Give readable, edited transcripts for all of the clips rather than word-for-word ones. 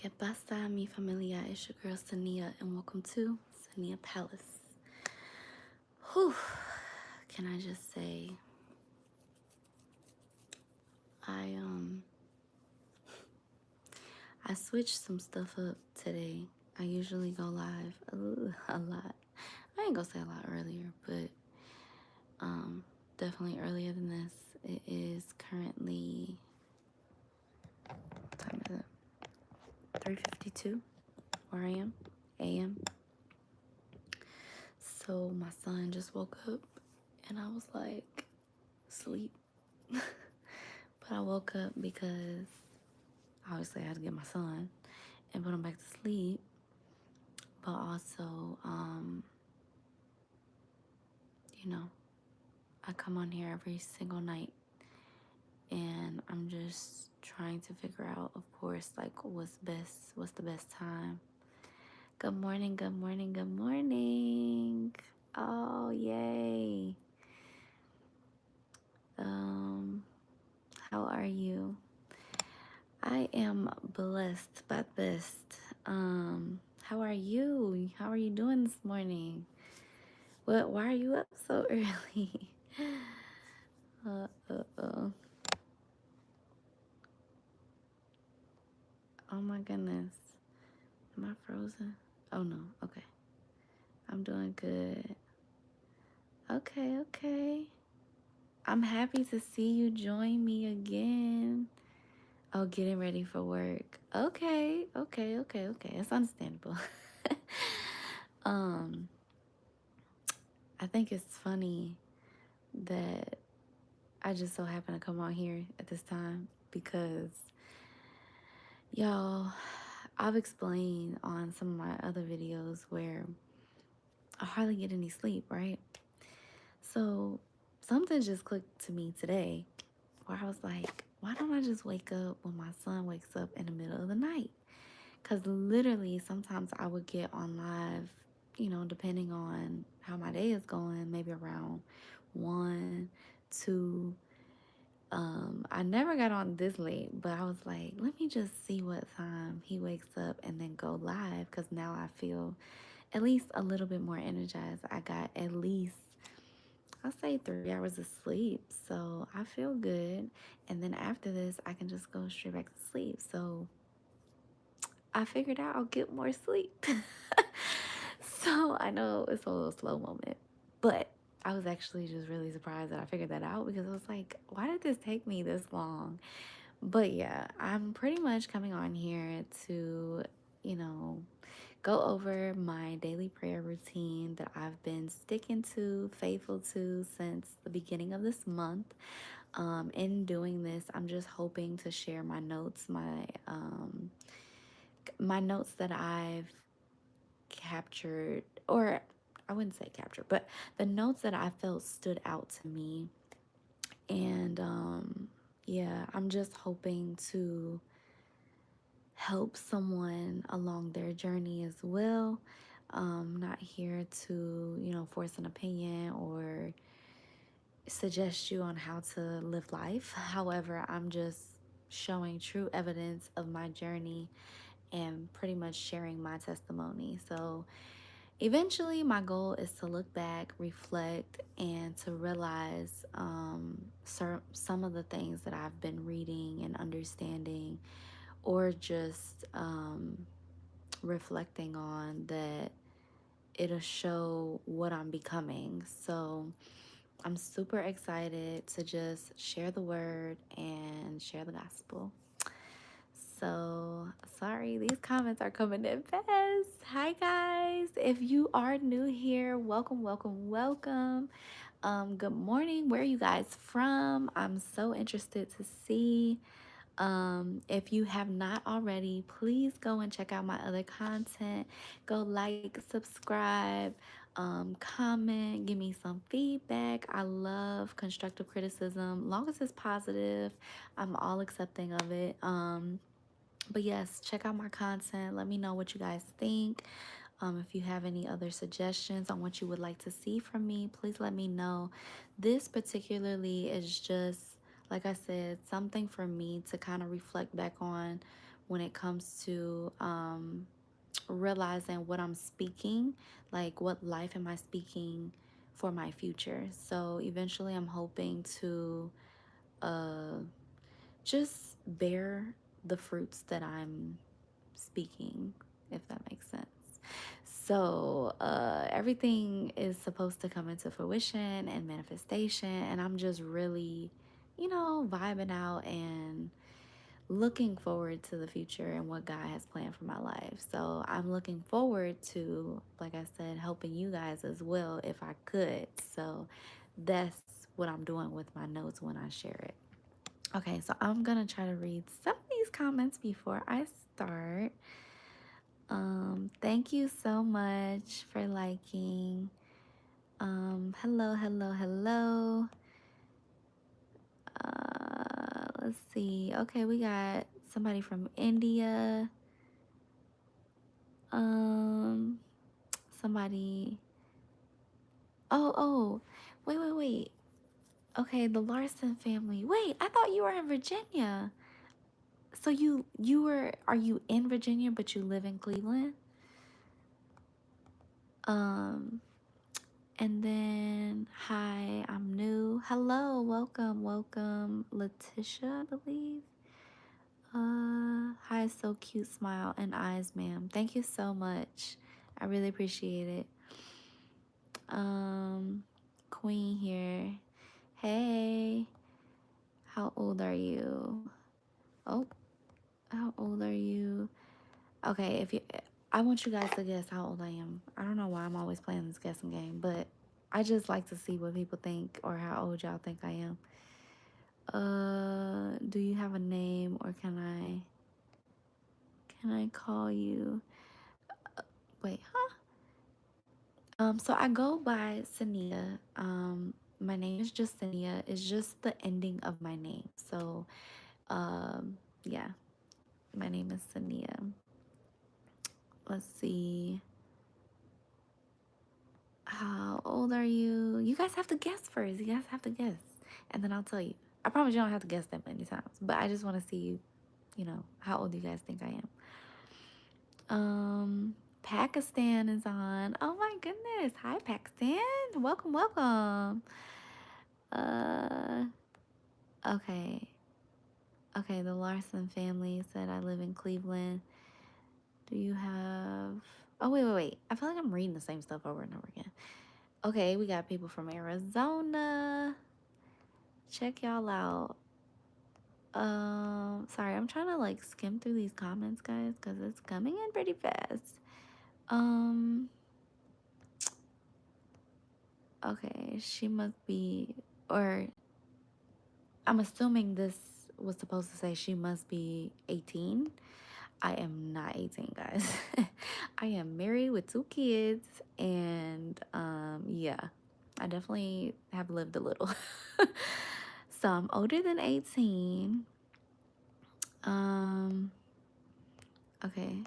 ¿Qué pasa, mi familia? It's your girl Sania, and welcome to Sania Palace. Whew. Can I just say, I um, I switched some stuff up today. I usually go live a lot. I ain't gonna say a lot earlier, but definitely earlier than this. It is currently, what time is it? 3:52. Where I am, a.m. So my son just woke up, and I was like, sleep. But I woke up because obviously I had to get my son and put him back to sleep. But also, you know, I come on here every single night and I'm just trying to figure out, of course, like what's the best time. Good morning, good morning, good morning. Oh, yay. How are you? I am blessed by best. How are you? How are you doing this morning? Why are you up so early? Uh. Oh my goodness. Am I frozen? Oh no. Okay. I'm doing good. Okay. I'm happy to see you join me again. Oh, getting ready for work. Okay. It's understandable. um, I think it's funny that I just so happen to come on here at this time because, y'all, I've explained on some of my other videos where I hardly get any sleep, right? So something just clicked to me today where I was like, why don't I just wake up when my son wakes up in the middle of the night? Because literally sometimes I would get on live, depending on how my day is going, maybe around 1, 2. I never got on this late, but I was like, let me just see what time he wakes up and then go live because now I feel at least a little bit more energized. I got at least, I'll say 3 hours of sleep, so I feel good. And then after this, I can just go straight back to sleep. So I figured out I'll get more sleep. So I know it's a little slow moment, but I was actually just really surprised that I figured that out because I was like, why did this take me this long? But yeah, I'm pretty much coming on here to, you know, go over my daily prayer routine that I've been sticking to, faithful to since the beginning of this month. In doing this, I'm just hoping to share my notes, my notes that I've captured, or I wouldn't say captured, but the notes that I felt stood out to me. And yeah, I'm just hoping to help someone along their journey as well. Not here to, force an opinion or suggest you on how to live life. However, I'm just showing true evidence of my journey and pretty much sharing my testimony. So eventually, my goal is to look back, reflect, and to realize some of the things that I've been reading and understanding, or just reflecting on that it'll show what I'm becoming. So I'm super excited to just share the word and share the gospel. So sorry, these comments are coming in fast. Hi guys. If you are new here, welcome. Good morning. Where are you guys from? I'm so interested to see. If you have not already, please go and check out my other content. Go like, subscribe, comment, give me some feedback. I love constructive criticism. Long as it's positive, I'm all accepting of it. But yes, check out my content. Let me know what you guys think. If you have any other suggestions on what you would like to see from me, please let me know. This particularly is just, like I said, something for me to kind of reflect back on when it comes to realizing what I'm speaking, like what life am I speaking for my future. So eventually I'm hoping to uh, just bear the fruits that I'm speaking, if that makes sense. So everything is supposed to come into fruition and manifestation, and I'm just really, vibing out and looking forward to the future and what God has planned for my life. So I'm looking forward to, like I said, helping you guys as well if I could. So that's what I'm doing with my notes when I share it. Okay, so I'm gonna try to read some of these comments before I start. Thank you so much for liking. Hello, hello, hello. Let's see. Okay, we got somebody from India. Um, somebody. Oh, wait. Okay, the Larson family. Wait, I thought you were in Virginia. So are you in Virginia but you live in Cleveland? Um, and then hi, I'm new. Hello, welcome, Letitia, I believe. Hi, so cute smile and eyes, ma'am. Thank you so much. I really appreciate it. Um, Queen here. Hey, how old are you? Oh, how old are you? Okay, I want you guys to guess how old I am. I don't know why I'm always playing this guessing game, but I just like to see what people think or how old y'all think I am. Do you have a name or can I call you? Wait, huh? So I go by Sania. My name is just Sania. It's just the ending of my name. So, yeah, my name is Sania. Let's see. How old are you? You guys have to guess first. You guys have to guess, and then I'll tell you. I promise you don't have to guess that many times, but I just want to see, how old you guys think I am. Pakistan is on. Oh my goodness. Hi, Pakistan. Welcome, welcome. Uh, okay. Okay, the Larson family said I live in Cleveland. Do you have... Oh, wait. I feel like I'm reading the same stuff over and over again. Okay, we got people from Arizona. Check y'all out. Sorry, I'm trying to like skim through these comments, guys, because it's coming in pretty fast. Okay, she must be, or I'm assuming this was supposed to say she must be 18. I am not 18, guys. I am married with 2 kids, and yeah, I definitely have lived a little. So I'm older than 18. Um, okay.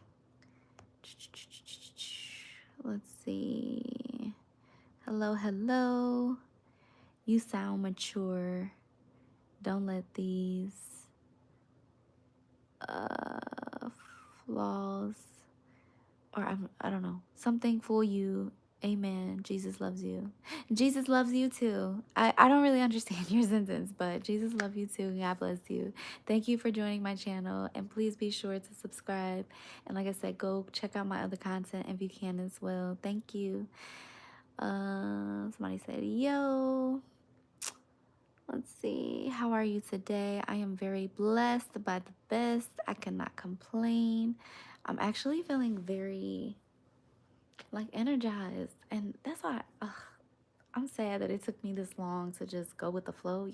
Let's see. Hello, hello. You sound mature. Don't let these uh flaws or I don't know, something fool you. Amen. Jesus loves you. Jesus loves you too. I don't really understand your sentence, but Jesus loves you too. God bless you. Thank you for joining my channel, and please be sure to subscribe. And like I said, go check out my other content if you can as well. Thank you. Somebody said, yo. Let's see. How are you today? I am very blessed by the best. I cannot complain. I'm actually feeling very like energized, and that's why I'm sad that it took me this long to just go with the flow,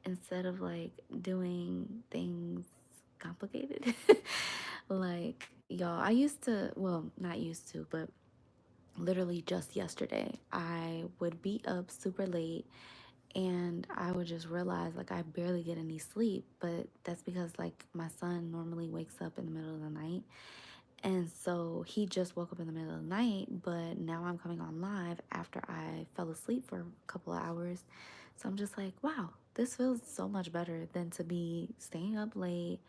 instead of like doing things complicated. Like, y'all, I used to, well, not used to, but literally just yesterday, I would be up super late and I would just realize like I barely get any sleep, but that's because like my son normally wakes up in the middle of the night. And so he just woke up in the middle of the night, but now I'm coming on live after I fell asleep for a couple of hours. So I'm just like, wow, this feels so much better than to be staying up late,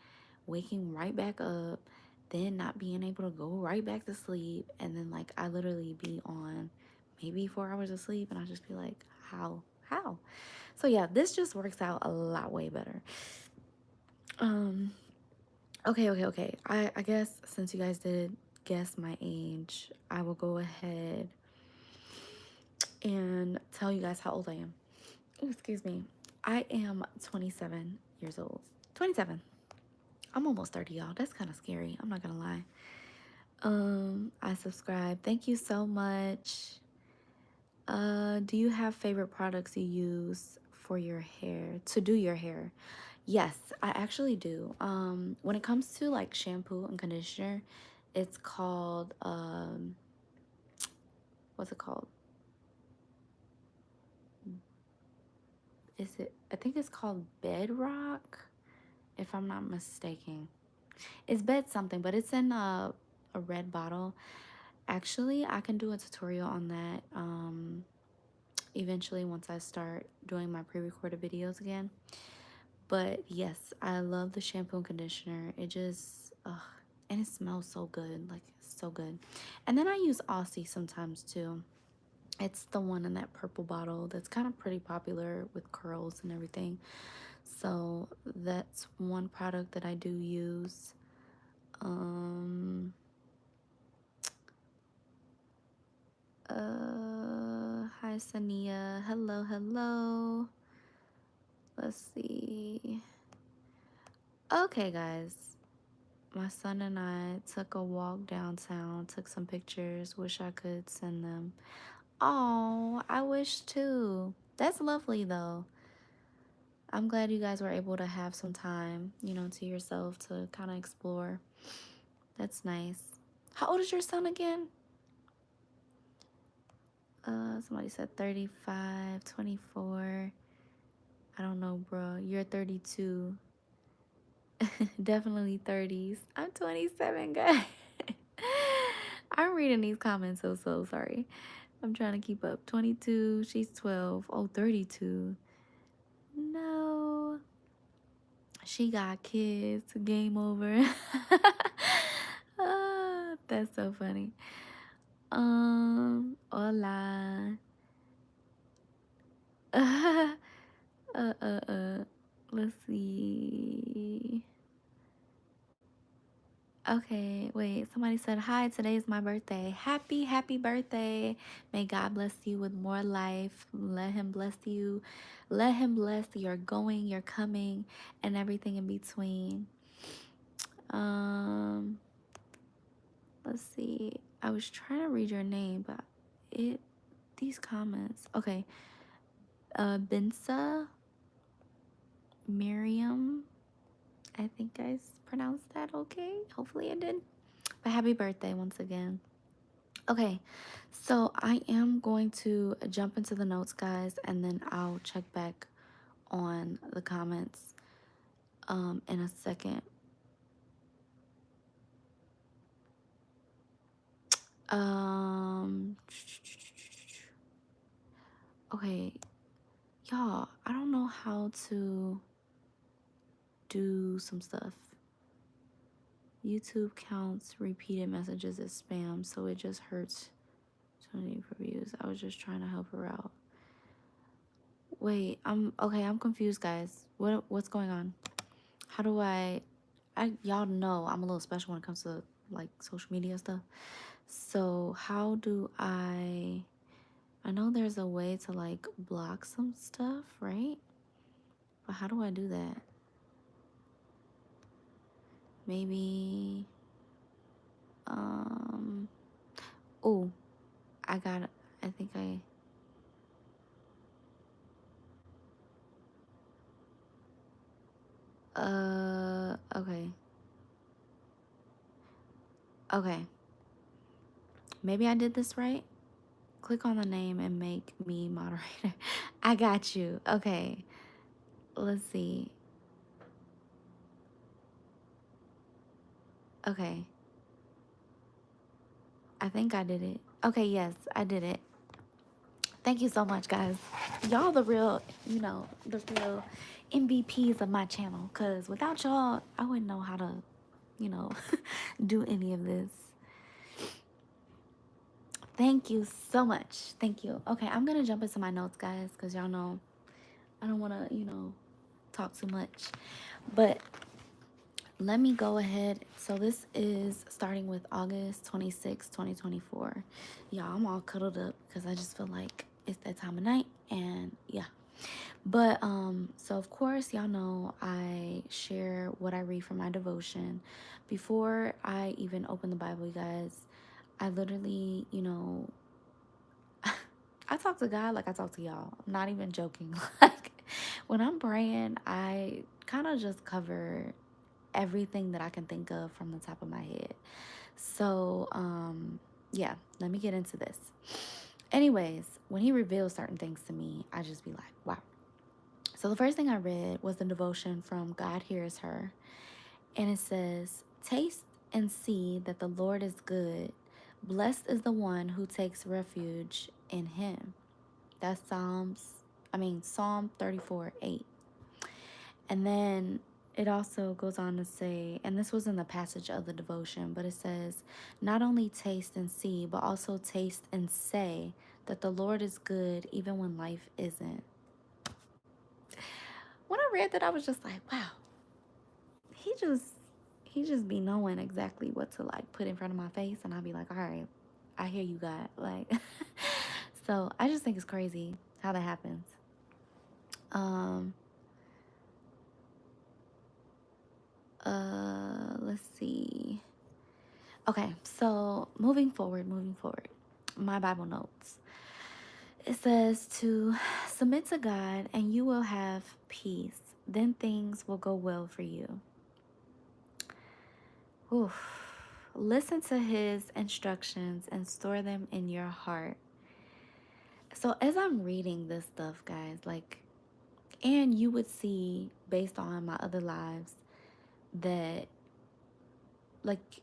waking right back up, then not being able to go right back to sleep, and then like I literally be on maybe 4 hours of sleep, and I just be like, how? So yeah, this just works out a lot way better. Um, okay. I guess since you guys did guess my age, I will go ahead and tell you guys how old I am. Ooh, excuse me. I am 27 years old. 27. I'm almost 30, y'all. That's kind of scary. I'm not gonna lie. I subscribe. Thank you so much. Do you have favorite products you use for your hair, to do your hair? Yes, I actually do. When it comes to like shampoo and conditioner, it's called what's it called? I think it's called Bedrock, if I'm not mistaken. It's bed something, but it's in a red bottle. Actually, I can do a tutorial on that eventually once I start doing my pre-recorded videos again. But yes, I love the shampoo and conditioner. It just, and it smells so good, like so good. And then I use Aussie sometimes too. It's the one in that purple bottle that's kind of pretty popular with curls and everything. So that's one product that I do use. Hi Sania. Hello. Let's see. Okay, guys. My son and I took a walk downtown, took some pictures. Wish I could send them. Oh, I wish too. That's lovely though. I'm glad you guys were able to have some time, to yourself to kind of explore. That's nice. How old is your son again? Somebody said 35, 24. I don't know, bro. You're 32. Definitely 30s. I'm 27, guys. I'm reading these comments so sorry. I'm trying to keep up. 22, she's 12. Oh, 32. No. She got kids. Game over. That's so funny. Hola. Let's see. Okay, wait. Somebody said, hi, today is my birthday. Happy birthday. May God bless you with more life. Let Him bless you. Let Him bless your going, your coming, and everything in between. Um, let's see. I was trying to read your name, but these comments. Okay. Binsa Miriam. I think I pronounced that okay. Hopefully I did. But happy birthday once again. Okay, so I am going to jump into the notes, guys, and then I'll check back on the comments in a second. Okay, y'all, I don't know how to do some stuff. YouTube counts repeated messages as spam, so it just hurts to need for views. I was just trying to help her out. Wait, I'm confused, guys. What's going on? How do y'all know I'm a little special when it comes to like social media stuff. So how do I know there's a way to like block some stuff, right? But how do I do that? Maybe oh, I got it. I think okay. Okay. Maybe I did this right. Click on the name and make me moderator. I got you. Okay. Let's see. Okay. I think I did it. Okay, yes, I did it. Thank you so much, guys. Y'all the real MVPs of my channel, because without y'all, I wouldn't know how to, you know, do any of this. Thank you so much. Thank you. Okay, I'm going to jump into my notes, guys, because y'all know I don't want to, talk too much. But let me go ahead. So this is starting with August 26, 2024. Y'all, I'm all cuddled up because I just feel like it's that time of night. And yeah. But so of course, y'all know I share what I read from my devotion. Before I even open the Bible, you guys, I literally, I talk to God like I talk to y'all. I'm not even joking. Like when I'm praying, I kind of just cover everything that I can think of from the top of my head. So, yeah, let me get into this. Anyways, when he reveals certain things to me, I just be like, wow. So the first thing I read was the devotion from God Hears Her. And it says, taste and see that the Lord is good. Blessed is the one who takes refuge in him. That's Psalm 34:8. And then it also goes on to say, and this was in the passage of the devotion, but it says, not only taste and see, but also taste and say that the Lord is good even when life isn't. When I read that, I was just like, wow, he just he just be knowing exactly what to like put in front of my face, and I'll be like, all right, I hear you, God. Like, so I just think it's crazy how that happens. Um, let's see. Okay, so moving forward, my Bible notes. It says to submit to God and you will have peace. Then things will go well for you. Oof. Listen to his instructions and store them in your heart. So as I'm reading this stuff, guys, like, and you would see based on my other lives that, like,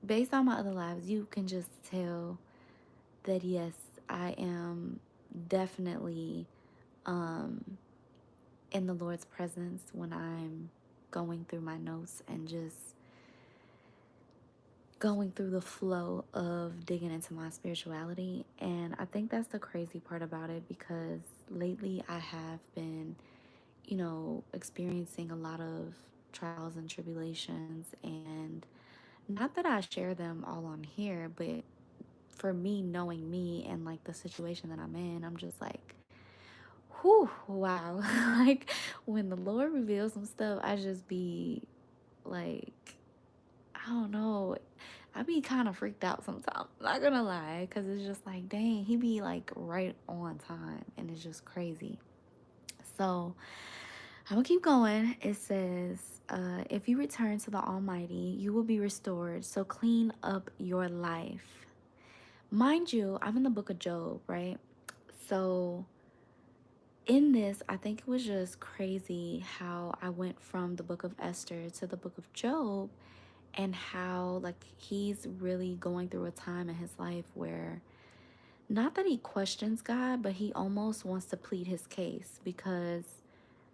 based on my other lives, you can just tell that yes, I am definitely in the Lord's presence when I'm going through my notes and just going through the flow of digging into my spirituality. And I think that's the crazy part about it, because lately I have been, experiencing a lot of trials and tribulations. And not that I share them all on here, but for me, knowing me and like the situation that I'm in, I'm just like, whew, wow. Like when the Lord reveals some stuff, I just be like, I don't know. I be kind of freaked out sometimes, not gonna lie, because it's just like, dang, he be like right on time, and it's just crazy. So I'm gonna keep going. It says, if you return to the Almighty, you will be restored. So clean up your life. Mind you, I'm in the book of Job, right? So in this, I think it was just crazy how I went from the book of Esther to the book of Job, and how like he's really going through a time in his life where not that he questions God, but he almost wants to plead his case, because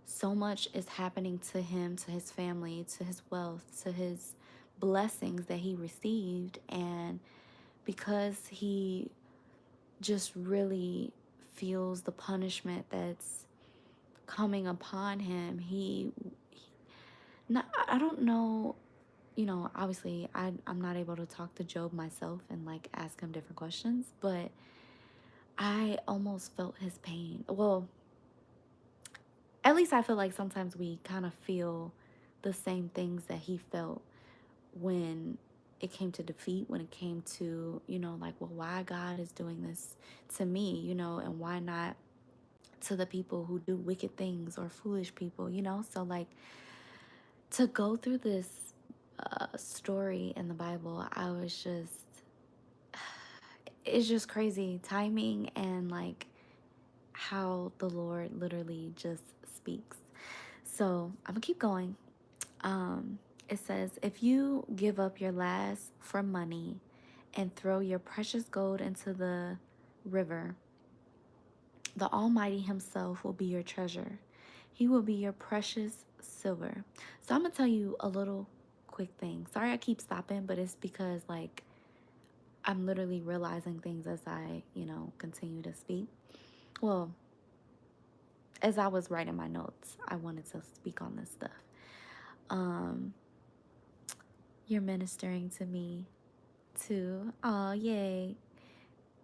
so much is happening to him, to his family, to his wealth, to his blessings that he received. And because he just really feels the punishment that's coming upon him, not, I don't know, obviously I'm not able to talk to Job myself and like ask him different questions, but I almost felt his pain. Well, at least I feel like sometimes we kind of feel the same things that he felt when it came to defeat, when it came to, like, well, why God is doing this to me, and why not to the people who do wicked things or foolish people, So, like, to go through this story in the Bible, I was just, it's just crazy timing and like how the Lord literally just speaks. So I'm gonna keep going. It says, if you give up your last for money and throw your precious gold into the river, the Almighty Himself will be your treasure. He will be your precious silver. So I'm gonna tell you a little quick thing. Sorry I keep stopping, but it's because like I'm literally realizing things as I, continue to speak. Well, as I was writing my notes, I wanted to speak on this stuff. Um, you're ministering to me too. Oh, yay.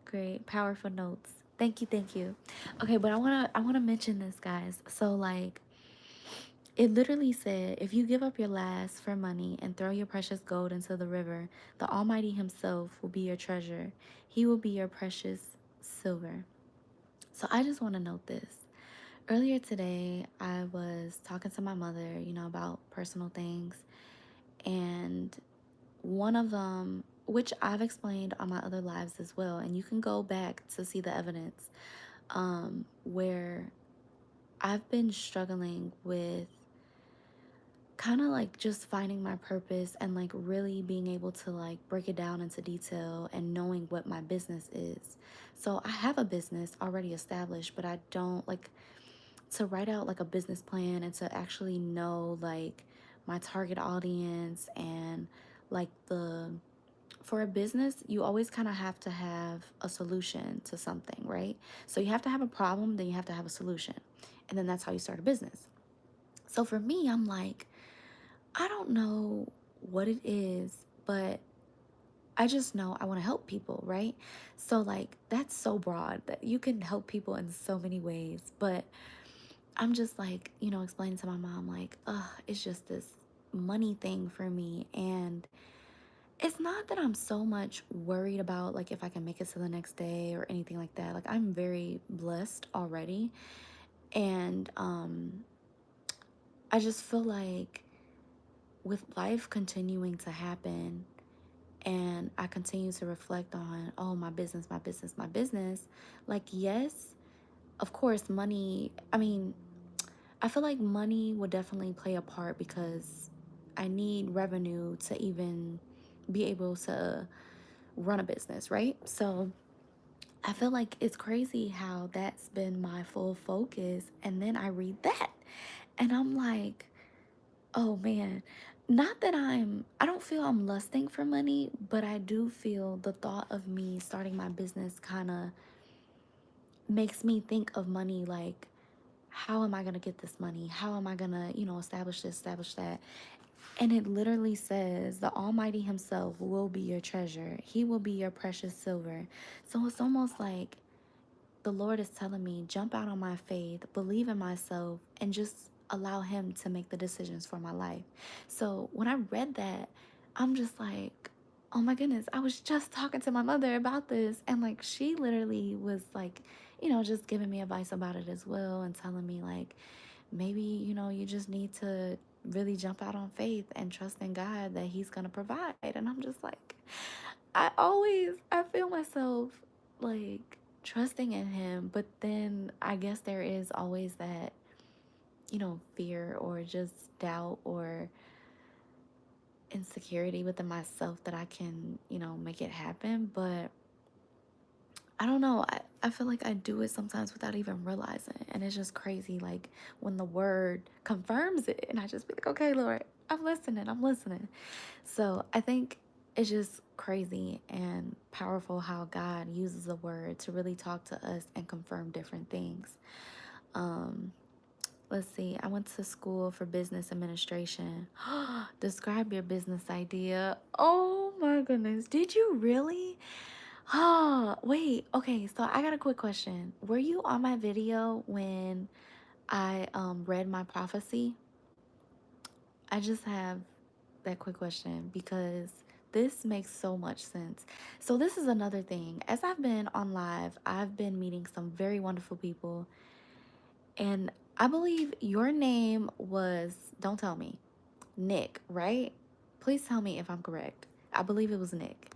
Great. Powerful notes. Thank you, thank you. Okay, but I wanna mention this, guys. So like it literally said, if you give up your last for money and throw your precious gold into the river, the Almighty Himself will be your treasure. He will be your precious silver. So I just want to note this. Earlier today, I was talking to my mother, about personal things. And one of them, which I've explained on my other lives as well, and you can go back to see the evidence, where I've been struggling with kind of like just finding my purpose and like really being able to like break it down into detail and knowing what my business is. So I have a business already established, but I don't like to write out like a business plan and to actually know like my target audience and like the for a business, you always kind of have to have a solution to something, right? So you have to have a problem, then you have to have a solution. And then that's how you start a business. So for me, I'm like, I don't know what it is, but I just know I want to help people, right? So, like, that's so broad that you can help people in so many ways. But I'm just like, explaining to my mom, like, it's just this money thing for me. And it's not that I'm so much worried about, like, if I can make it to the next day or anything like that. Like, I'm very blessed already. And I just feel like with life continuing to happen, and I continue to reflect on, oh, my business, my business, my business. Like, yes, of course, money. I mean, I feel like money would definitely play a part because I need revenue to even be able to run a business, right? So I feel like it's crazy how that's been my full focus. And then I read that and I'm like, oh man, not that I don't feel I'm lusting for money, but I do feel the thought of me starting my business kind of makes me think of money like, how am I going to get this money? How am I going to, establish this, establish that? And it literally says, the Almighty Himself will be your treasure, He will be your precious silver. So it's almost like the Lord is telling me, jump out on my faith, believe in myself, and just allow Him to make the decisions for my life. So when I read that, I'm just like, oh my goodness, I was just talking to my mother about this. And like, she literally was like, just giving me advice about it as well and telling me, like, maybe, you just need to really jump out on faith and trust in God that He's going to provide. And I'm just like, I feel myself like trusting in Him, but then I guess there is always that, fear or just doubt or insecurity within myself that I can, make it happen. But I don't know. I feel like I do it sometimes without even realizing it. And it's just crazy, like when the word confirms it, and I just be like, okay, Lord, I'm listening, I'm listening. So I think it's just crazy and powerful how God uses a word to really talk to us and confirm different things. Um, let's see. I went to school for business administration. Describe your business idea. Oh my goodness. Did you really? Wait. Okay, so I got a quick question. Were you on my video when I read my prophecy? I just have that quick question because this makes so much sense. So this is another thing. As I've been on live, I've been meeting some very wonderful people, and I believe your name was, don't tell me, Nick, right? Please tell me if I'm correct. I believe it was Nick.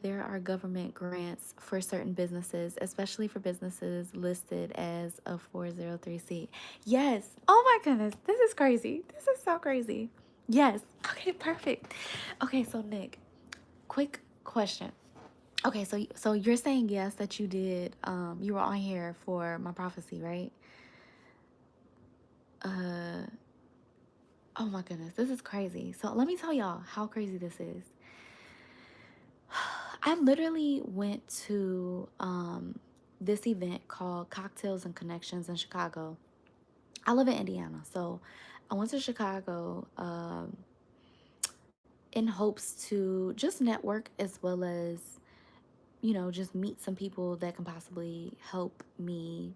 There are government grants for certain businesses, especially for businesses listed as a 403C. Yes. Oh my goodness. This is crazy. This is so crazy. Yes. Okay, perfect. Okay, so Nick, quick question. Okay, so you're saying yes that you did you were on here for my prophecy, right? uh oh my goodness, this is crazy. So let me tell y'all how crazy this is. I literally went to this event called Cocktails and Connections in Chicago. I live in Indiana, so I went to Chicago in hopes to just network as well as, just meet some people that can possibly help me,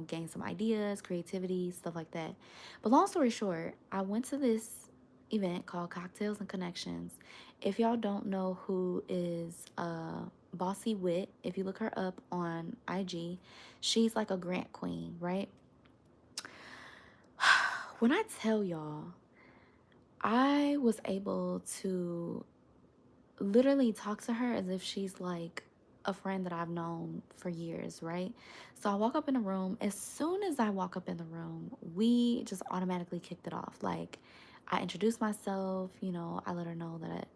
gain some ideas, creativity, stuff like that. But long story short, I went to this event called Cocktails and Connections. If y'all don't know who is Bossy Wit, if you look her up on IG, she's like a grant queen, right? When I tell y'all, I was able to literally talk to her as if she's like a friend that I've known for years, right? So I walk up in the room. As soon as I walk up in the room, we just automatically kicked it off. Like, I introduced myself, I let her know that,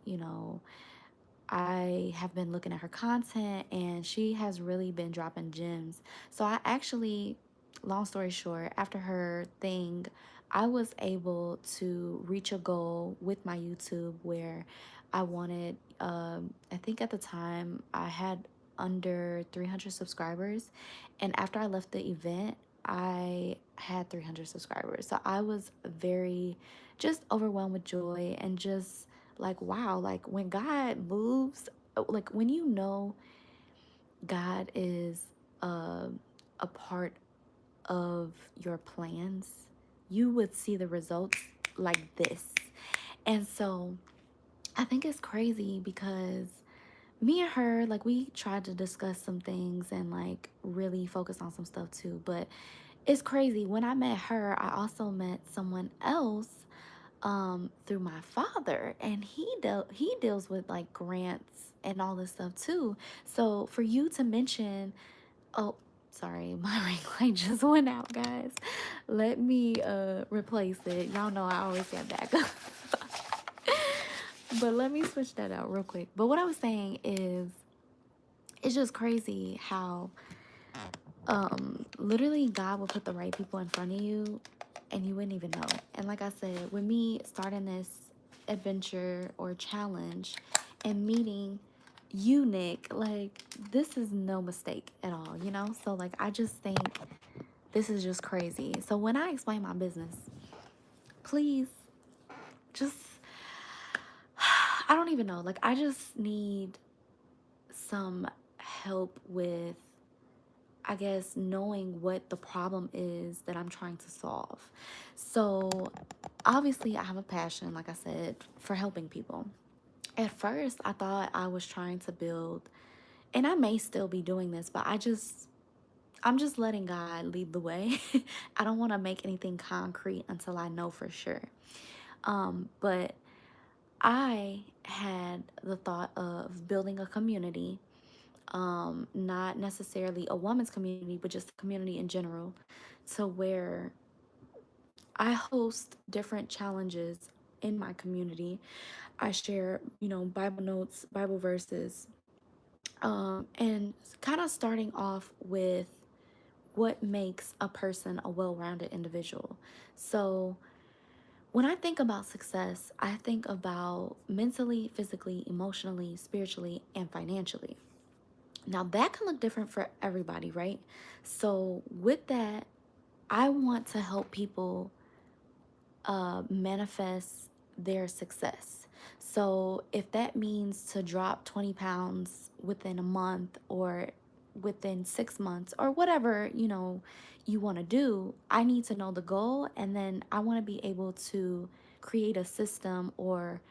I have been looking at her content and she has really been dropping gems. So I actually, long story short, after her thing, I was able to reach a goal with my YouTube where I wanted, I think at the time I had under 300 subscribers. And after I left the event, I had 300 subscribers. So I was very just overwhelmed with joy and just like, wow, like when God moves, like when God is uh, a part of your plans, you would see the results like this. And so I think it's crazy because me and her, like, we tried to discuss some things and like really focus on some stuff too. But it's crazy. When I met her, I also met someone else through my father, and he deals with like grants and all this stuff too. So for you to mention, oh, sorry, my ring light just went out, guys. Let me replace it. Y'all know I always get backup. But let me switch that out real quick. But what I was saying is, it's just crazy how literally God will put the right people in front of you and you wouldn't even know. And like I said, with me starting this adventure or challenge and meeting you, Nick, like, this is no mistake at all. So like, I just think this is just crazy. So when I explain my business, please just, I don't even know, like, I just need some help with, I guess, knowing what the problem is that I'm trying to solve. So, obviously, I have a passion, like I said, for helping people. At first, I thought I was trying to build, and I may still be doing this, but I'm just letting God lead the way. I don't want to make anything concrete until I know for sure. But I had the thought of building a community, not necessarily a woman's community, but just a community in general, to where I host different challenges in my community. I share, Bible notes, Bible verses, and kind of starting off with what makes a person a well rounded individual. So, when I think about success, I think about mentally, physically, emotionally, spiritually, and financially. Now, that can look different for everybody, right? So, with that, I want to help people manifest their success. So, if that means to drop 20 pounds within a month or within 6 months or whatever, you want to do, I need to know the goal, and then I want to be able to create a system or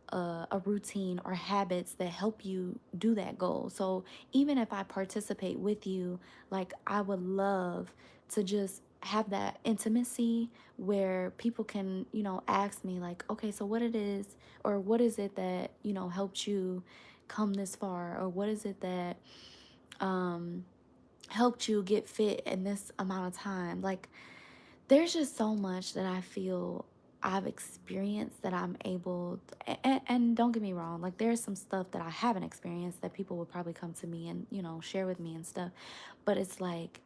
a routine or habits that help you do that goal. So even if I participate with you, like, I would love to just have that intimacy where people can, ask me like, okay, so what it is, or what is it that, helped you come this far, or what is it that um helped you get fit in this amount of time. Like, there's just so much that I feel I've experienced that I'm able and don't get me wrong, like, there's some stuff that I haven't experienced that people would probably come to me and, share with me and stuff. But it's like,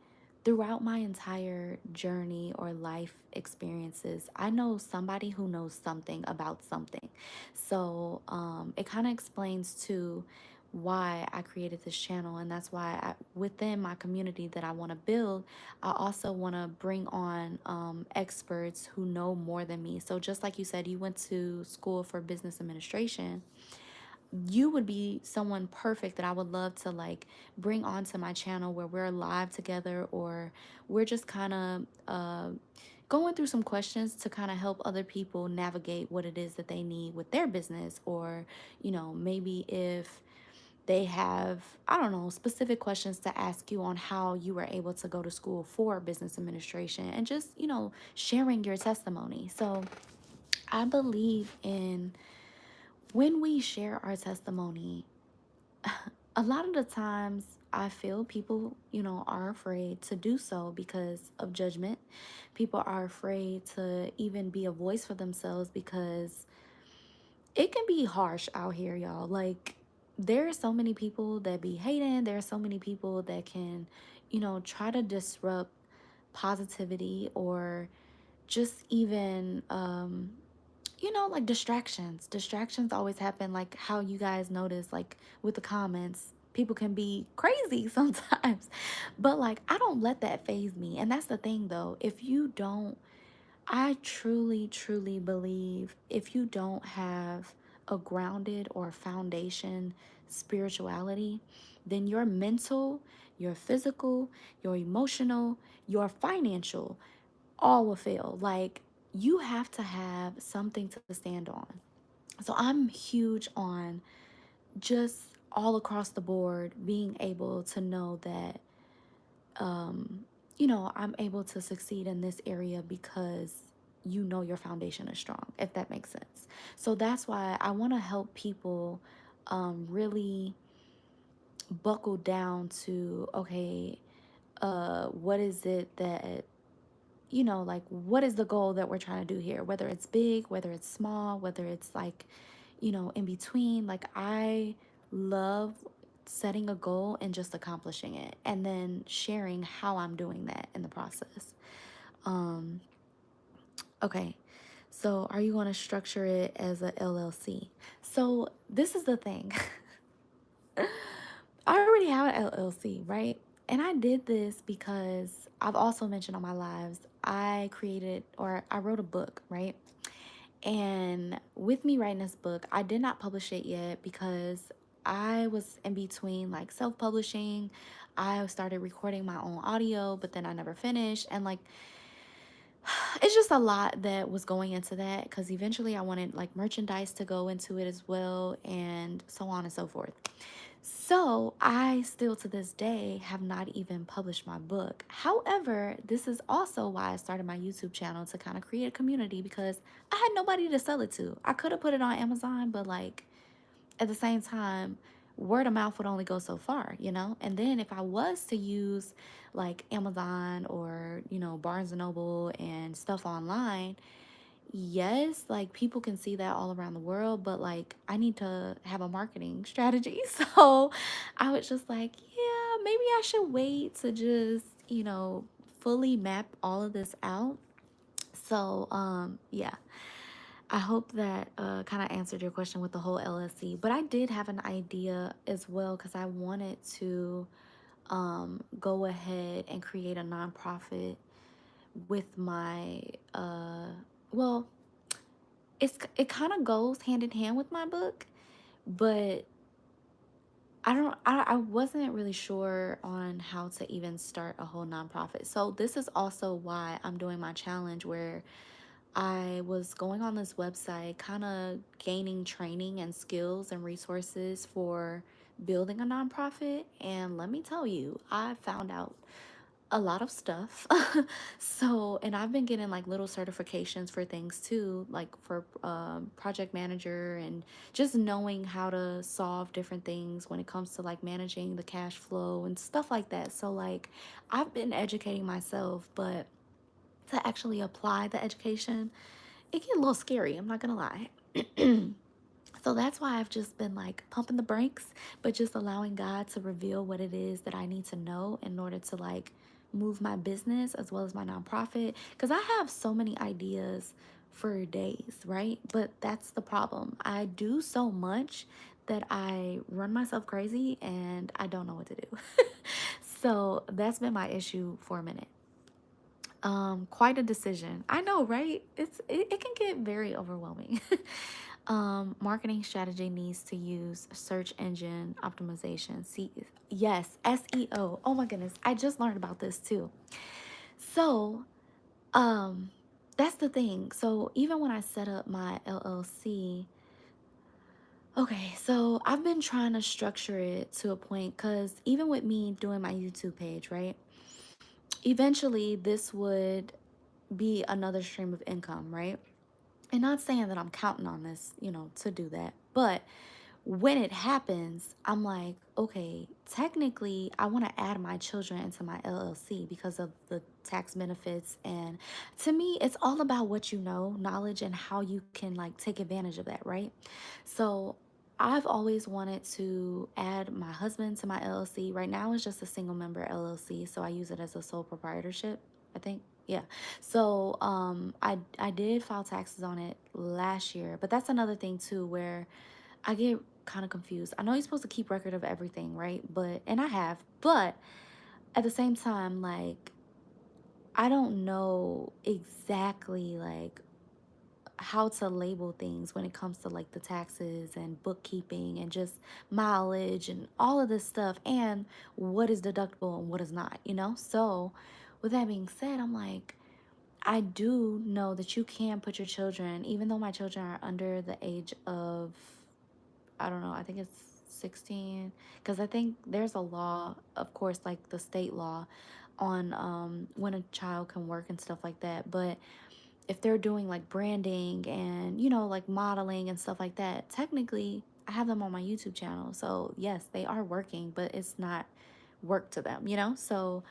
throughout my entire journey or life experiences, I know somebody who knows something about something. So it kind of explains to why I created this channel. And that's why within my community that I want to build, I also want to bring on experts who know more than me. So just like you said, you went to school for business administration, you would be someone perfect that I would love to like bring onto my channel where we're live together, or we're just kind of going through some questions to kind of help other people navigate what it is that they need with their business, or maybe if they have, I don't know, specific questions to ask you on how you were able to go to school for business administration, and just sharing your testimony. So I believe in, when we share our testimony, a lot of the times I feel people, are afraid to do so because of judgment. People are afraid to even be a voice for themselves because it can be harsh out here, y'all. Like, there are so many people that be hating. There are so many people that can, try to disrupt positivity, or just even like distractions always happen, like how you guys notice, like with the comments, people can be crazy sometimes. But like, I don't let that phase me. And that's the thing though, if you don't, I truly believe, if you don't have a grounded or foundation spirituality, then your mental, your physical, your emotional, your financial, all will fail. Like, you have to have something to stand on. So I'm huge on just all across the board being able to know that I'm able to succeed in this area because your foundation is strong, if that makes sense. So that's why I want to help people really buckle down to, okay, what is it that like, what is the goal that we're trying to do here? Whether it's big, whether it's small, whether it's like, in between. Like, I love setting a goal and just accomplishing it, and then sharing how I'm doing that in the process. Um, okay. So, are you going to structure it as a LLC? So, this is the thing. I already have an LLC, right? And I did this because I've also mentioned on my lives, I created, or I wrote a book, right? And with me writing this book, I did not publish it yet because I was in between like self publishing. I started recording my own audio, but then I never finished. And like, it's just a lot that was going into that, because eventually I wanted like merchandise to go into it as well, and so on and so forth. So I still to this day have not even published my book. However, this is also why I started my YouTube channel, to kind of create a community, because I had nobody to sell it to. I could have put it on Amazon, but like, at the same time, word of mouth would only go so far, you know? And then if I was to use like Amazon or, Barnes and Noble and stuff online, yes, like people can see that all around the world, but like, I need to have a marketing strategy. So I was just like, yeah, maybe I should wait to just, fully map all of this out. So yeah, I hope that kind of answered your question with the whole LSC. But I did have an idea as well, because I wanted to go ahead and create a nonprofit with my well, it kind of goes hand in hand with my book, but I wasn't really sure on how to even start a whole nonprofit. So this is also why I'm doing my challenge, where I was going on this website, kind of gaining training and skills and resources for building a nonprofit. And let me tell you, I found out a lot of stuff. So, and I've been getting like little certifications for things too, like for project manager, and just knowing how to solve different things when it comes to like managing the cash flow and stuff like that. So, like, I've been educating myself, but to actually apply the education, it get a little scary, I'm not gonna lie. So that's why I've just been like pumping the brakes, but just allowing God to reveal what it is that I need to know in order to like move my business as well as my nonprofit, because I have so many ideas for days, right? But that's the problem. I do so much that I run myself crazy and I don't know what to do. So that's been my issue for a minute. Quite a decision. I know, right? It can get very overwhelming. Marketing strategy needs to use search engine optimization. See, yes, SEO. Oh my goodness, I just learned about this too. So, um, that's the thing. So even when I set up my LLC, okay, so I've been trying to structure it to a point because even with me doing my YouTube page, right? Eventually, this would be another stream of income, right? And not saying that I'm counting on this, to do that, but when it happens, I'm like, okay, technically, I want to add my children into my LLC because of the tax benefits. And to me, it's all about what you know, knowledge, and how you can like take advantage of that, right? So I've always wanted to add my husband to my LLC. Right now, it's just a single member LLC, so I use it as a sole proprietorship, I think. Yeah. So I did file taxes on it last year, but that's another thing too where I get kind of confused. I know you're supposed to keep record of everything, right? And I have, but at the same time, like, I don't know exactly like how to label things when it comes to like the taxes and bookkeeping and just mileage and all of this stuff and what is deductible and what is not, you know? So, with that being said, I'm like, I do know that you can put your children, even though my children are under the age of, I don't know, I think it's 16, because I think there's a law, of course, like the state law on when a child can work and stuff like that. But if they're doing like branding and, like modeling and stuff like that, technically I have them on my YouTube channel. So, yes, they are working, but it's not work to them, you know? So,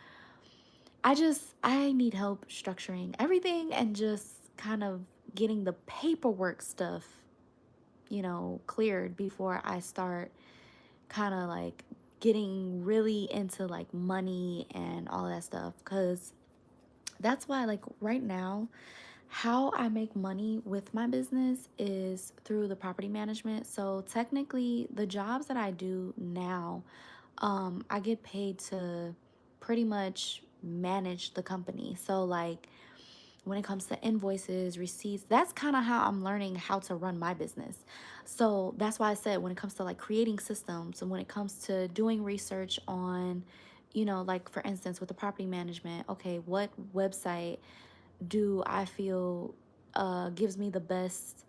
I need help structuring everything and just kind of getting the paperwork stuff, cleared before I start kind of like getting really into like money and all that stuff. Cause that's why, like, right now, how I make money with my business is through the property management. So technically, the jobs that I do now, I get paid to pretty much manage the company. So like when it comes to invoices, receipts, that's kind of how I'm learning how to run my business. So that's why I said when it comes to like creating systems and when it comes to doing research on, like for instance with the property management, okay, what website do I feel gives me the best,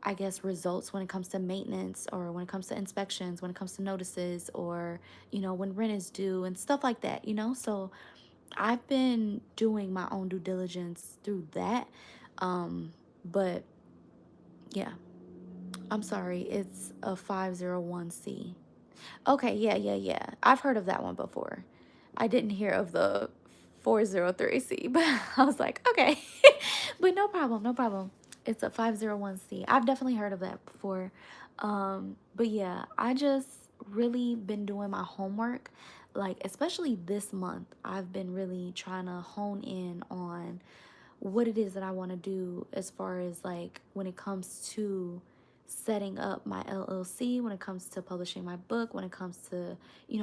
I guess, results when it comes to maintenance or when it comes to inspections, when it comes to notices or, when rent is due and stuff like that, So I've been doing my own due diligence through that. But yeah, I'm sorry, it's a 501c. Okay, yeah, yeah, yeah. I've heard of that one before. I didn't hear of the 403c, but I was like, okay. But no problem, no problem. It's a 501c. I've definitely heard of that before. But yeah, I just really been doing my homework. Like, especially this month, I've been really trying to hone in on what it is that I want to do as far as like when it comes to setting up my LLC, when it comes to publishing my book, when it comes to,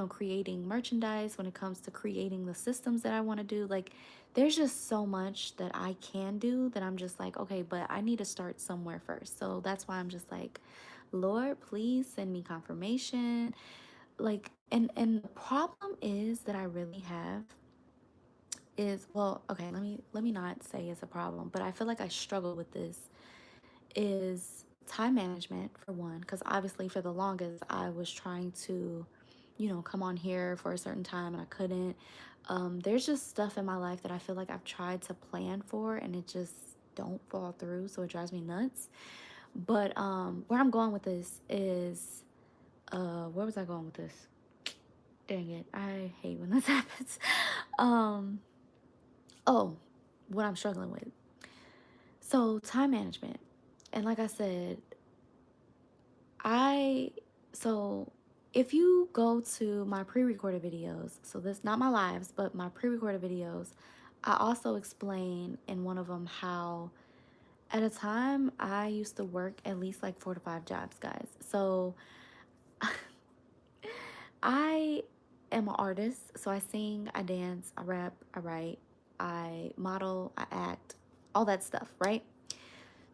creating merchandise, when it comes to creating the systems that I want to do. Like, there's just so much that I can do that I'm just like, okay, but I need to start somewhere first. So that's why I'm just like, Lord, please send me confirmation. Like, and the problem is that I really have is, well, okay, let me not say it's a problem, but I feel like I struggle with this is time management for one, because obviously for the longest I was trying to, come on here for a certain time and I couldn't. There's just stuff in my life that I feel like I've tried to plan for and it just don't fall through, so it drives me nuts. But where I'm going with this is where was I going with this? Dang it, I hate when this happens. um oh, what I'm struggling with. So, time management. And like I said, I, so if you go to my pre-recorded videos, so this not my lives, but my pre-recorded videos, I also explain in one of them how at a time I used to work at least like 4 to 5 jobs, guys. So I am an artist, so I sing, I dance, I rap, I write, I model, I act, all that stuff, right?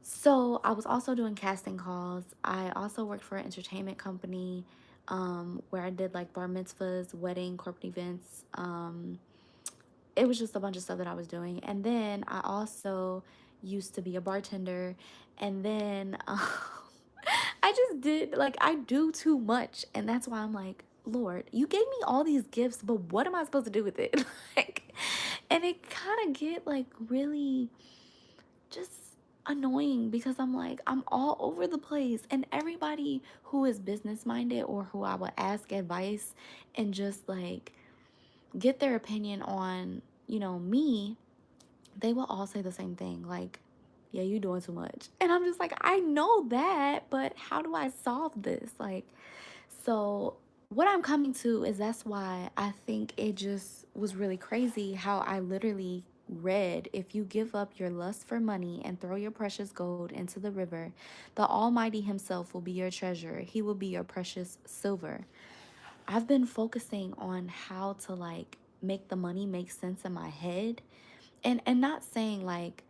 So I was also doing casting calls. I also worked for an entertainment company where I did like bar mitzvahs, wedding, corporate events. It was just a bunch of stuff that I was doing. And then I also used to be a bartender. And then I just did, like, I do too much. And that's why I'm like, Lord, you gave me all these gifts, but what am I supposed to do with it? Like, and it kind of get like really just annoying because I'm like, I'm all over the place. And everybody who is business minded or who I would ask advice and just like get their opinion on, me, they will all say the same thing. Like, yeah, you doing too much. And I'm just like, I know that, but how do I solve this? Like, so what I'm coming to is that's why I think it just was really crazy how I literally read, if you give up your lust for money and throw your precious gold into the river, the Almighty Himself will be your treasure. He will be your precious silver. I've been focusing on how to like make the money make sense in my head, and not saying like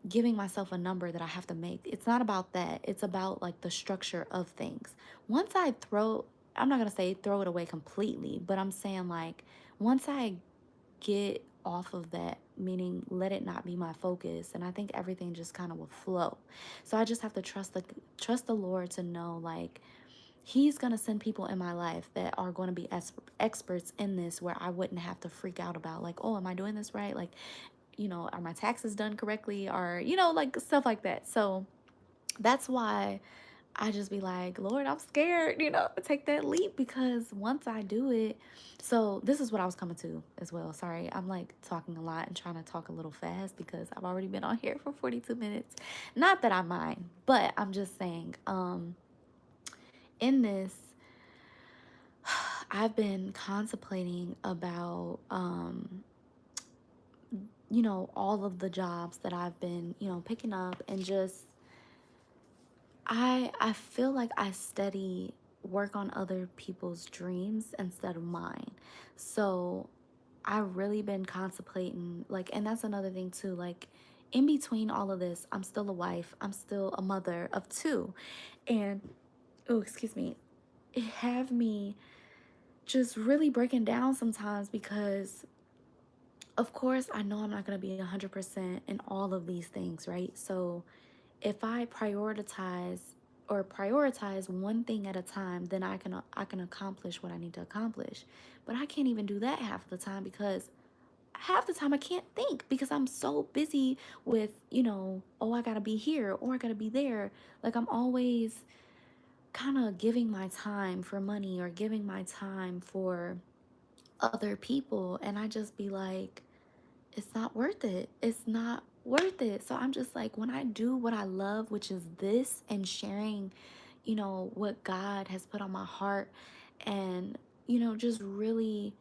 giving myself a number that I have to make. It's not about that. It's about like the structure of things. Once I throw, I'm not going to say throw it away completely, but I'm saying like once I get off of that, meaning let it not be my focus, and I think everything just kind of will flow. So I just have to trust the Lord to know like He's going to send people in my life that are going to be experts in this, where I wouldn't have to freak out about like, oh, am I doing this right? Like, are my taxes done correctly? Or, like stuff like that. So that's why I just be like, Lord, I'm scared, to take that leap, because once I do it, so this is what I was coming to as well. Sorry, I'm like talking a lot and trying to talk a little fast because I've already been on here for 42 minutes. Not that I mind, but I'm just saying, in this, I've been contemplating about, all of the jobs that I've been, picking up, and just I feel like I study work on other people's dreams instead of mine. So I've really been contemplating, like, and that's another thing too, like in between all of this, I'm still a wife, I'm still a mother of two. And oh, excuse me, it have me just really breaking down sometimes because of course I know I'm not going to be 100% in all of these things, right? So if I prioritize one thing at a time, then I can accomplish what I need to accomplish. But I can't even do that half the time because half the time I can't think because I'm so busy with, oh, I got to be here or I got to be there. Like I'm always kind of giving my time for money or giving my time for other people, and I just be like, it's not worth it. It's not worth it. So I'm just like, when I do what I love, which is this, and sharing, what God has put on my heart, and, just really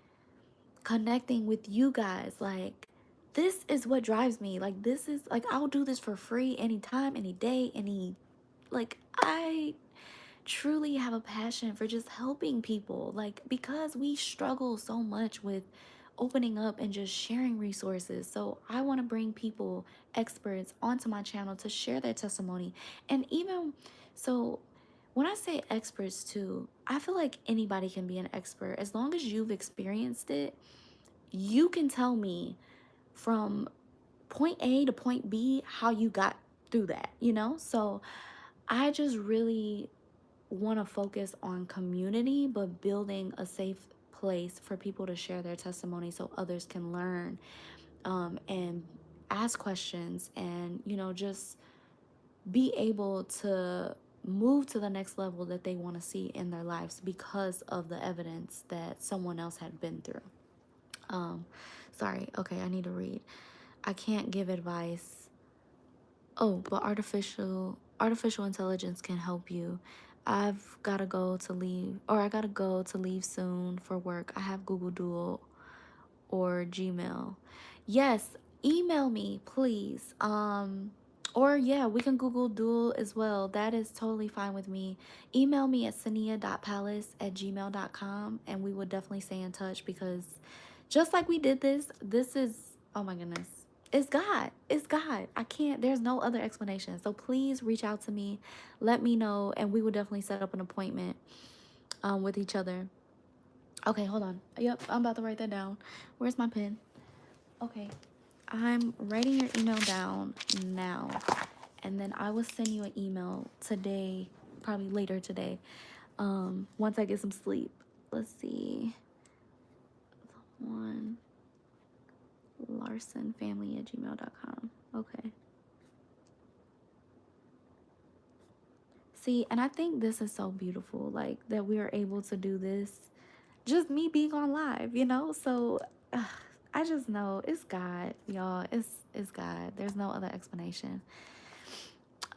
connecting with you guys, like, this is what drives me. Like, this is like, I'll do this for free anytime, any day, like, I truly have a passion for just helping people, like, because we struggle so much with opening up and just sharing resources. So I want to bring people, experts, onto my channel to share their testimony. And even so, when I say experts too, I feel like anybody can be an expert as long as you've experienced it. You can tell me from point A to point B how you got through that, So I just really want to focus on community, but building a safe place for people to share their testimony so others can learn, and ask questions, and, just be able to move to the next level that they want to see in their lives because of the evidence that someone else had been through. Um, Sorry, okay, I need to read. I can't give advice. Oh, but artificial intelligence can help you. I've got to go to leave, or I got to go to leave soon for work. I have Google Duo or Gmail. Yes, email me, please. Or yeah, we can Google Duel as well. That is totally fine with me. Email me at sania.palace@gmail.com and we will definitely stay in touch because just like we did this is, oh my goodness. It's God. It's God. I can't, there's no other explanation. So please reach out to me. Let me know and we will definitely set up an appointment with each other. Okay, hold on. Yep, I'm about to write that down. Where's my pen? Okay, I'm writing your email down now, and then I will send you an email today, probably later today, once I get some sleep. Let's see. One Larson family at gmail.com. Okay. See, and I think this is so beautiful, like that we are able to do this, just me being on live, you know? So I just know it's God, y'all. It's God. There's no other explanation.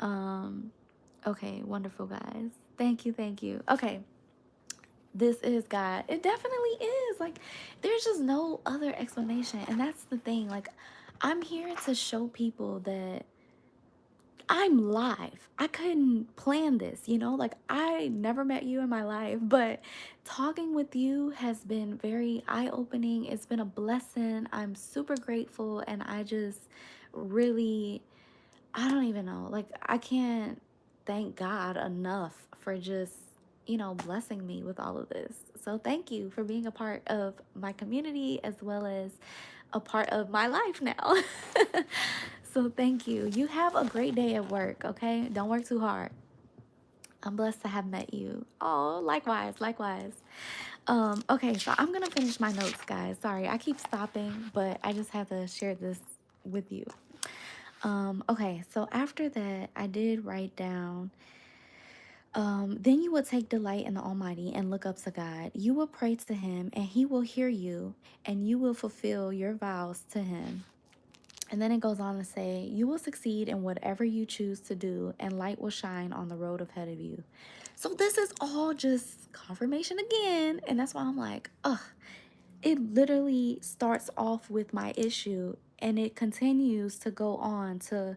Um, okay, wonderful guys. Thank you, thank you. Okay, this is God. It definitely is. Like, there's just no other explanation. And that's the thing. Like, I'm here to show people that I'm live. I couldn't plan this, you know? Like, I never met you in my life, but talking with you has been very eye opening. It's been a blessing. I'm super grateful. And I just really, I don't even know. Like, I can't thank God enough for just, blessing me with all of this. So, thank you for being a part of my community as well as a part of my life now. So, thank you. You have a great day at work, okay? Don't work too hard. I'm blessed to have met you. Oh, likewise, likewise. Okay, so I'm gonna finish my notes, guys. Sorry, I keep stopping, but I just had to share this with you. Okay, so after that, I did write down, then you will take delight in the Almighty and look up to God. You will pray to Him, and He will hear you, and you will fulfill your vows to Him. And then it goes on to say, you will succeed in whatever you choose to do, and light will shine on the road ahead of you. So this is all just confirmation again. And that's why I'm like, ugh, it literally starts off with my issue and it continues to go on to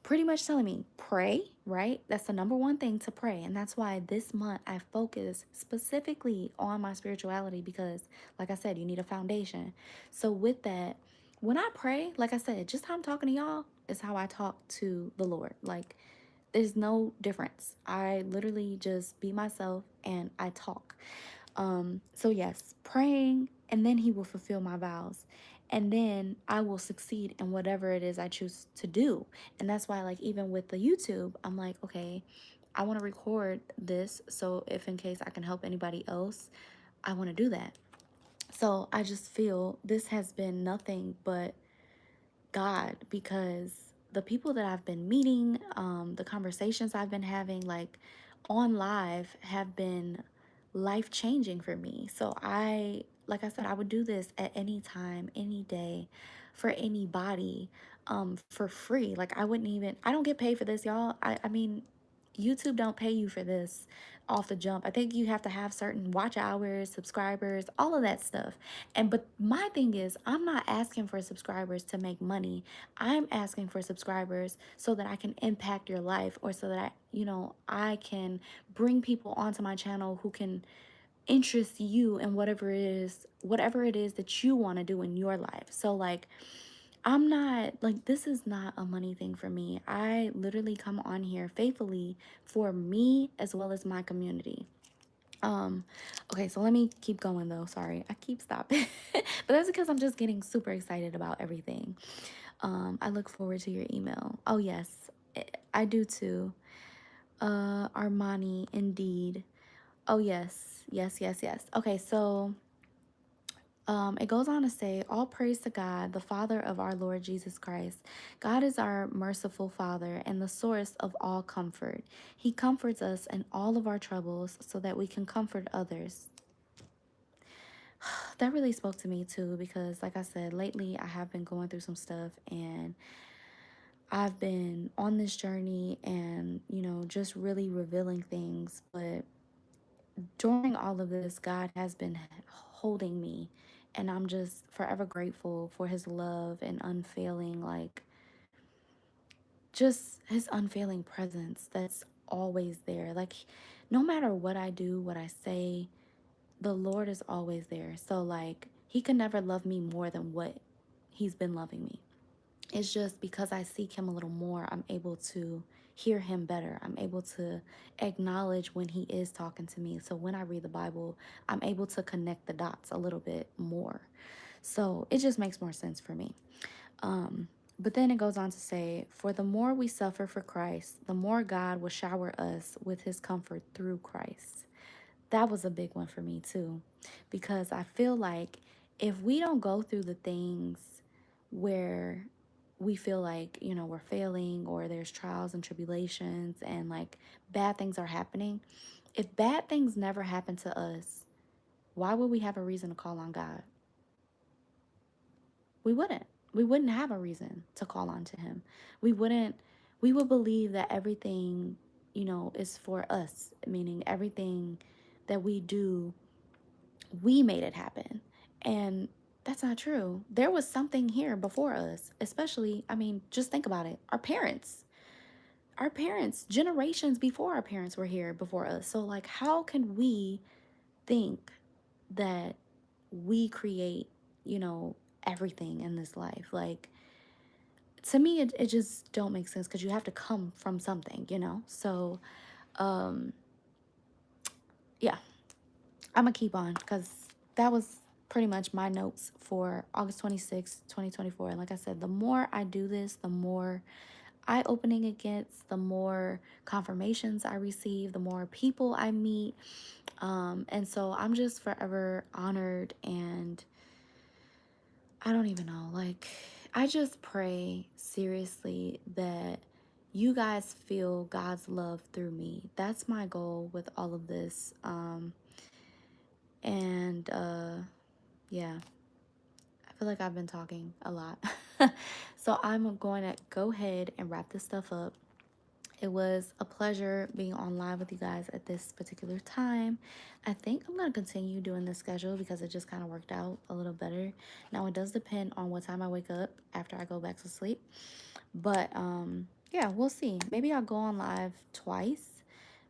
pretty much telling me pray, right? That's the number one thing, to pray. And that's why this month I focus specifically on my spirituality because, like I said, you need a foundation. So with that, when I pray, like I said, just how I'm talking to y'all is how I talk to the Lord. Like, there's no difference. I literally just be myself and I talk. So yes, praying, and then He will fulfill my vows. And then I will succeed in whatever it is I choose to do. And that's why, like, even with the YouTube, I'm like, okay, I want to record this. So if in case I can help anybody else, I want to do that. So I just feel this has been nothing but God, because the people that I've been meeting, the conversations I've been having, like on live, have been life changing for me. So like I said, I would do this at any time, any day, for anybody, for free. Like, I don't get paid for this, y'all. I mean, YouTube don't pay you for this off the jump. I think you have to have certain watch hours, subscribers, all of that stuff. But my thing is, I'm not asking for subscribers to make money. I'm asking for subscribers so that I can impact your life, or so that I can bring people onto my channel who can interest you in whatever it is that you want to do in your life. So like, I'm not like, this is not a money thing for me. I literally come on here faithfully for me as well as my community. Um, okay, so let me keep going though. Sorry, I keep stopping. But that's because I'm just getting super excited about everything. I look forward to your email. Oh yes, I do too. Armani, indeed. Oh yes, yes, yes, yes. Okay, so it goes on to say, all praise to God, the Father of our Lord Jesus Christ. God is our merciful Father and the source of all comfort. He comforts us in all of our troubles so that we can comfort others. That really spoke to me too, because like I said, lately I have been going through some stuff, and I've been on this journey and, just really revealing things. But during all of this, God has been holding me, and I'm just forever grateful for his love and unfailing, like, just his unfailing presence that's always there. Like, no matter what I do, what I say, the Lord is always there. So, like, he can never love me more than what he's been loving me. It's just because I seek him a little more, I'm able to hear him better. I'm able to acknowledge when he is talking to me. So when I read the Bible, I'm able to connect the dots a little bit more. So it just makes more sense for me. But then it goes on to say, for the more we suffer for Christ, the more God will shower us with his comfort through Christ. That was a big one for me too, because I feel like if we don't go through the things where we feel like, we're failing, or there's trials and tribulations and like bad things are happening, if bad things never happen to us, why would we have a reason to call on God? We wouldn't. We wouldn't have a reason to call on to him. We wouldn't, we would believe that everything, is for us, meaning everything that we do, we made it happen. And that's not true. There was something here before us, especially, I mean, just think about it. Our parents, generations before our parents were here before us. So, like, how can we think that we create, you know, everything in this life? Like, to me, it just don't make sense, because you have to come from something. So, um, yeah, I'm gonna keep on, because that was pretty much my notes for August 26th, 2024. And like I said, the more I do this, the more eye opening it gets, the more confirmations I receive, the more people I meet. And so I'm just forever honored, and I don't even know. Like, I just pray seriously that you guys feel God's love through me. That's my goal with all of this. And yeah, I feel like I've been talking a lot. So I'm going to go ahead and wrap this stuff up. It was a pleasure being on live with you guys at this particular time. I think I'm going to continue doing this schedule because it just kind of worked out a little better. Now, it does depend on what time I wake up after I go back to sleep. But yeah, we'll see. Maybe I'll go on live twice,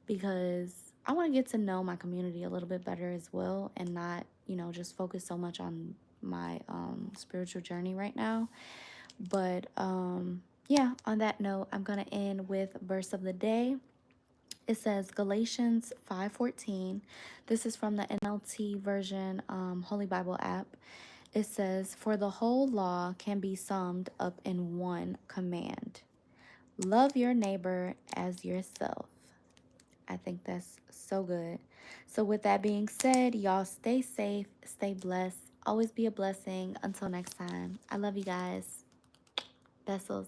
because I want to get to know my community a little bit better as well, and not, just focus so much on my spiritual journey right now. But yeah, on that note, I'm going to end with verse of the day. It says Galatians 5:14. This is from the NLT version, Holy Bible app. It says, for the whole law can be summed up in one command: love your neighbor as yourself. I think that's so good. So with that being said, y'all stay safe, stay blessed, always be a blessing. Until next time, I love you guys. Besos.